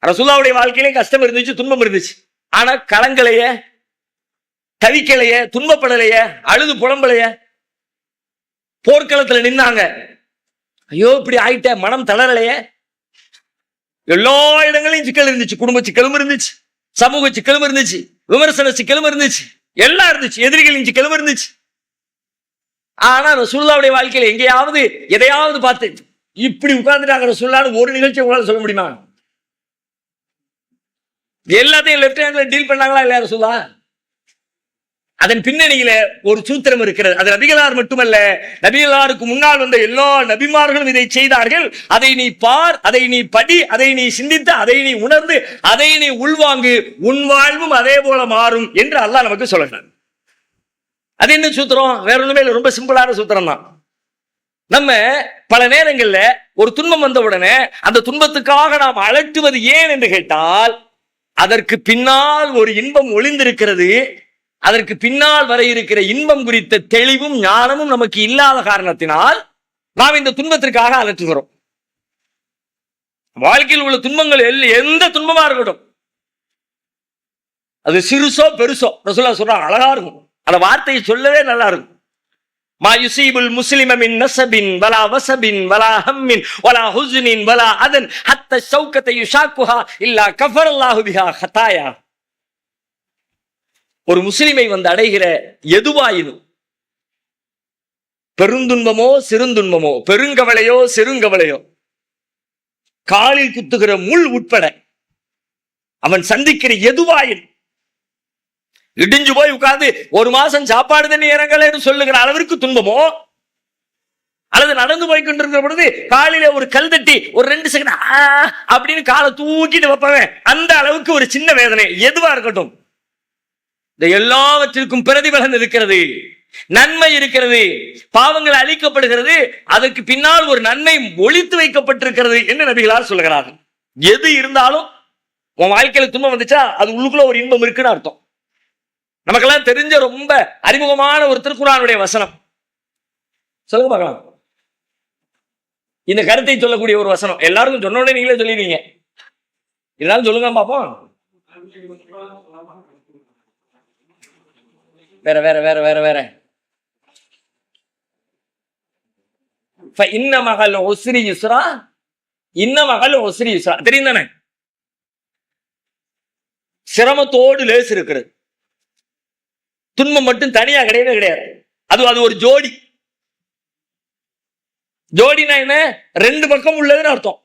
ரசூலுல்லாஹ்வுடைய வாழ்க்கையிலே கஷ்டம் இருந்துச்சு, துன்பம் இருந்துச்சு. ஆனா கலங்களையே, தவிக்கலையே, துன்பப்படலையே, அழுது புலம்பலையே. போர்க்களத்துல நின்னாங்க. ஐயோ இப்படி ஆயிட்ட, மனம் தளரலையே. எல்லா இடங்களையும் சிக்கல் இருந்துச்சு. குடும்ப சிக்கலும் இருந்துச்சு, சமூக சிக்கலும் இருந்துச்சு, விமர்சன சிக்கலும் இருந்துச்சு, எல்லாம் இருந்துச்சு, எதிரிகளின் சிக்கலும் இருந்துச்சு. ஆனா ரசூலுல்லாஹ்வுடைய வாழ்க்கையில எங்கேயாவது எதையாவது பார்த்து இப்படி உட்கார்ந்துட்டாங்க ரசூலுல்லாஹ்னு ஒரு நிகழ்ச்சி உங்களால சொல்ல முடியுமா? எல்லாத்தையும் லெப்ட் ஹேண்ட்ல டீல் பண்ணாங்களா இல்லையா ரசூலுல்லாஹ்? அதன் பின்னணியில ஒரு சூத்திரம் இருக்கிறது. அது நபிகளார் மட்டுமல்ல, நபிகளாருக்கு முன்னால் வந்த எல்லா நபிமார்களும் இதை செய்தார்கள். அதை நீ பார், அதை நீ படி, அதை நீ சிந்தித்து, அதை நீ உணர்ந்து, அதை நீ உள்வாங்கு, உன் வாழ்வும் அதே போல மாறும் என்று அல்லாஹ் நமக்கு சொல்றான். அது என்ன சூத்திரம்? வேற ஒண்ணுமே இல்லை, ரொம்ப சிம்பிளான சூத்திரம் தான். நம்ம பல நேரங்கள்ல ஒரு துன்பம் வந்த உடனே அந்த துன்பத்துக்காக நாம் அலட்டுவது ஏன் என்று கேட்டால், அதற்கு பின்னால் ஒரு இன்பம் ஒளிந்திருக்கிறது. அதற்கு பின்னால் வர இருக்கிற இன்பம் குறித்த தெளிவும் ஞானமும் நமக்கு இல்லாத காரணத்தினால் நாம் இந்த துன்பத்திற்காக அலற்றுகிறோம். வாழ்க்கையில் உள்ள துன்பங்கள் எந்த துன்பமா இருக்கட்டும், அது சிறுசோ பெருசோ, ரசூலுல்லாஹ் சொல்றாங்க, அழகா இருக்கும். அந்த வார்த்தையை சொல்லவே நல்லா இருக்கும். மா யுஸீபுல் முஸ்லிம மின் நஸபின் வலா வஸபின் வலா ஹம்மின் வலா ஹுஸ்னின் வலா அதன் ஹத்தா ஷௌகத யுஷாக்குஹா இல்லா கஃபரல்லாஹு பிஹா ஹதாயா. ஒரு முஸ்லிமை வந்து அடைகிற எதுவாயினும், பெருந்துன்பமோ சிறுந்துன்பமோ, பெருங்கவலையோ சிறுங்கவலையோ, காலில் குத்துகிற முள் உட்பட அவன் சந்திக்கிற எதுவாயினும், இடிஞ்சு போய் உட்கார்ந்து ஒரு மாசம் சாப்பாடு தண்ணி இறங்கலன்னு சொல்லுகிற அளவிற்கு துன்பமோ, அல்லது நடந்து போய்கொண்டிருக்கிற பொழுது காலில ஒரு கல் தட்டி ஒரு 2 செகண்ட் அப்படின்னு காலை தூக்கிட்டு வைப்பவன், அந்த அளவுக்கு ஒரு சின்ன வேதனை எதுவா இருக்கட்டும், இந்த எல்லாவற்றிற்கும் பிரதிபலன் இருக்கிறது, நன்மை இருக்கிறது, பாவங்கள் அழிக்கப்படுகிறது, அதற்கு பின்னால் ஒரு நன்மை ஒளித்து வைக்கப்பட்டிருக்கிறது என்று நபிகளார் சொல்லுகிறார்கள். எது இருந்தாலும் உன் வாழ்க்கையில துன்பம் வந்துச்சா அது உள்ளுக்குள்ள ஒரு இன்பம் இருக்குன்னு அர்த்தம். நமக்கெல்லாம் தெரிஞ்ச ரொம்ப அறிமுகமான ஒரு திருக்குர்ஆனுடைய வசனம் சொல்லுங்க பார்க்கலாம். இந்த கருத்தை சொல்லக்கூடிய ஒரு வசனம் எல்லாருக்கும் சொன்ன உடனே நீங்களே சொல்லிடுவீங்க. இருந்தாலும் சொல்லுங்க பாப்போம். வேற வேற வேற வேற வேற இன்ன மகள் உஸ்ரி யுஸ்ரா, இன்ன மகள் உஸ்ரி யுஸ்ரா தெரியும் தானே? சிரமத்தோடு லேசு இருக்கிறது. துன்பம் மட்டும் தனியா கிடையவே கிடையாது. அது ஒரு ஜோடி. ஜோடினா என்ன? 2 பக்கம் உள்ளதுன்னு அர்த்தம்.